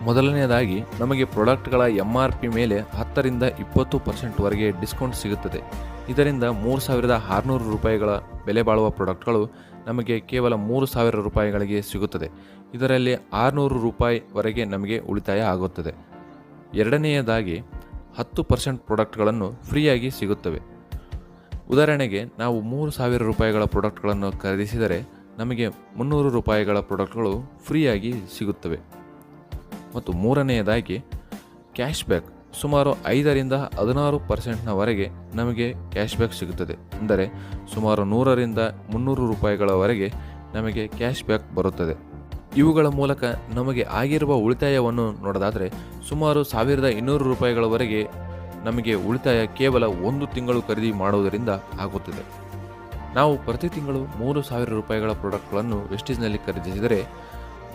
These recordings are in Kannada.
ಮೊದಲನೆಯದಾಗಿ ನಮಗೆ ಪ್ರಾಡಕ್ಟ್ಗಳ MRP ಮೇಲೆ 10ರಿಂದ 20% ಡಿಸ್ಕೌಂಟ್ ಸಿಗುತ್ತದೆ. ಇದರಿಂದ 3,600 ರೂಪಾಯಿಗಳ ಬೆಲೆ ಬಾಳುವ ಪ್ರಾಡಕ್ಟ್ಗಳು ನಮಗೆ ಕೇವಲ 3,000 ರೂಪಾಯಿಗಳಿಗೆ ಸಿಗುತ್ತದೆ. ಇದರಲ್ಲಿ 600 ರೂಪಾಯಿವರೆಗೆ ನಮಗೆ ಉಳಿತಾಯ ಆಗುತ್ತದೆ. ಎರಡನೆಯದಾಗಿ 10% ಪ್ರಾಡಕ್ಟ್ಗಳನ್ನು ಫ್ರೀಯಾಗಿ ಸಿಗುತ್ತವೆ. ಉದಾಹರಣೆಗೆ ನಾವು 3,000 ರೂಪಾಯಿಗಳ ಪ್ರಾಡಕ್ಟ್ಗಳನ್ನು ಖರೀದಿಸಿದರೆ ನಮಗೆ 300 ರೂಪಾಯಿಗಳ ಪ್ರಾಡಕ್ಟ್ಗಳು ಫ್ರೀಯಾಗಿ ಸಿಗುತ್ತವೆ. ಮತ್ತು ಮೂರನೆಯದಾಗಿ ಕ್ಯಾಶ್ ಬ್ಯಾಕ್ ಸುಮಾರು 5ರಿಂದ 16%ವರೆಗೆ ನಮಗೆ ಕ್ಯಾಶ್ ಬ್ಯಾಕ್ ಸಿಗುತ್ತದೆ. ಅಂದರೆ ಸುಮಾರು 100ರಿಂದ 300 ರೂಪಾಯಿಗಳವರೆಗೆ ನಮಗೆ ಕ್ಯಾಶ್ ಬ್ಯಾಕ್ ಬರುತ್ತದೆ. ಇವುಗಳ ಮೂಲಕ ನಮಗೆ ಆಗಿರುವ ಉಳಿತಾಯವನ್ನು ನೋಡೋದಾದರೆ ಸುಮಾರು 1,200 ರೂಪಾಯಿಗಳವರೆಗೆ ನಮಗೆ ಉಳಿತಾಯ ಕೇವಲ 1 ತಿಂಗಳು ಖರೀದಿ ಮಾಡುವುದರಿಂದ ಆಗುತ್ತದೆ. ನಾವು ಪ್ರತಿ ತಿಂಗಳು 3,000 ರೂಪಾಯಿಗಳ ಪ್ರಾಡಕ್ಟ್ಗಳನ್ನು ವೆಸ್ಟೀಜ್ನಲ್ಲಿ ಖರೀದಿಸಿದರೆ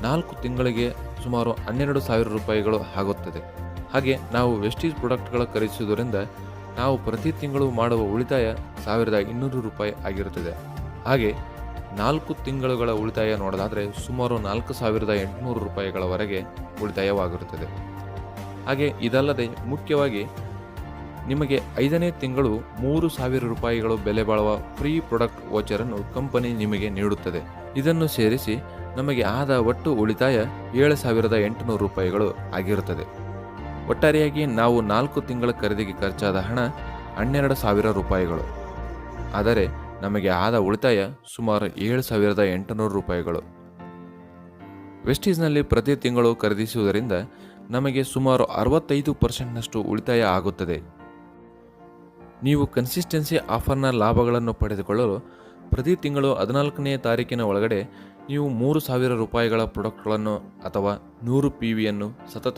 4 ತಿಂಗಳಿಗೆ ಸುಮಾರು 12,000 ರೂಪಾಯಿಗಳು ಆಗುತ್ತದೆ. ಹಾಗೆ ನಾವು ವೆಸ್ಟೀಜ್ ಪ್ರಾಡಕ್ಟ್ಗಳ ಖರೀದಿಸುವುದರಿಂದ ನಾವು ಪ್ರತಿ ತಿಂಗಳು ಮಾಡುವ ಉಳಿತಾಯ 1,200 ರೂಪಾಯಿ ಆಗಿರುತ್ತದೆ. ಹಾಗೆ 4 ತಿಂಗಳುಗಳ ಉಳಿತಾಯ ನೋಡೋದಾದರೆ ಸುಮಾರು 4,800 ರೂಪಾಯಿಗಳವರೆಗೆ ಉಳಿತಾಯವಾಗಿರುತ್ತದೆ. ಹಾಗೆ ಇದಲ್ಲದೆ ಮುಖ್ಯವಾಗಿ ನಿಮಗೆ 5ನೇ ತಿಂಗಳು 3,000 ರೂಪಾಯಿಗಳು ಬೆಲೆ ಬಾಳುವ ಫ್ರೀ ಪ್ರಾಡಕ್ಟ್ ವೋಚರನ್ನು ಕಂಪನಿ ನಿಮಗೆ ನೀಡುತ್ತದೆ. ಇದನ್ನು ಸೇರಿಸಿ ನಮಗೆ ಆದ ಒಟ್ಟು ಉಳಿತಾಯ 7,800 ರೂಪಾಯಿಗಳು ಆಗಿರುತ್ತದೆ. ಒಟ್ಟಾರೆಯಾಗಿ ನಾವು 4 ತಿಂಗಳ ಖರೀದಿಗೆ ಖರ್ಚಾದ ಹಣ 12,000 ರೂಪಾಯಿಗಳು. ಆದರೆ ನಮಗೆ ಆದ ಉಳಿತಾಯ ಸುಮಾರು 7,800 ರೂಪಾಯಿಗಳು. ವೆಸ್ಟೀಜ್ನಲ್ಲಿ ಪ್ರತಿ ತಿಂಗಳು ಖರೀದಿಸುವುದರಿಂದ ನಮಗೆ ಸುಮಾರು 65%ನಷ್ಟು ಉಳಿತಾಯ ಆಗುತ್ತದೆ. ನೀವು ಕನ್ಸಿಸ್ಟೆನ್ಸಿ ಆಫರ್ನ ಲಾಭಗಳನ್ನು ಪಡೆದುಕೊಳ್ಳಲು ಪ್ರತಿ ತಿಂಗಳು 14ನೇ ತಾರೀಕಿನ ಒಳಗಡೆ ನೀವು 3,000 ರೂಪಾಯಿಗಳ ಪ್ರಾಡಕ್ಟ್ಗಳನ್ನು ಅಥವಾ 100 PVಯನ್ನು ಸತತ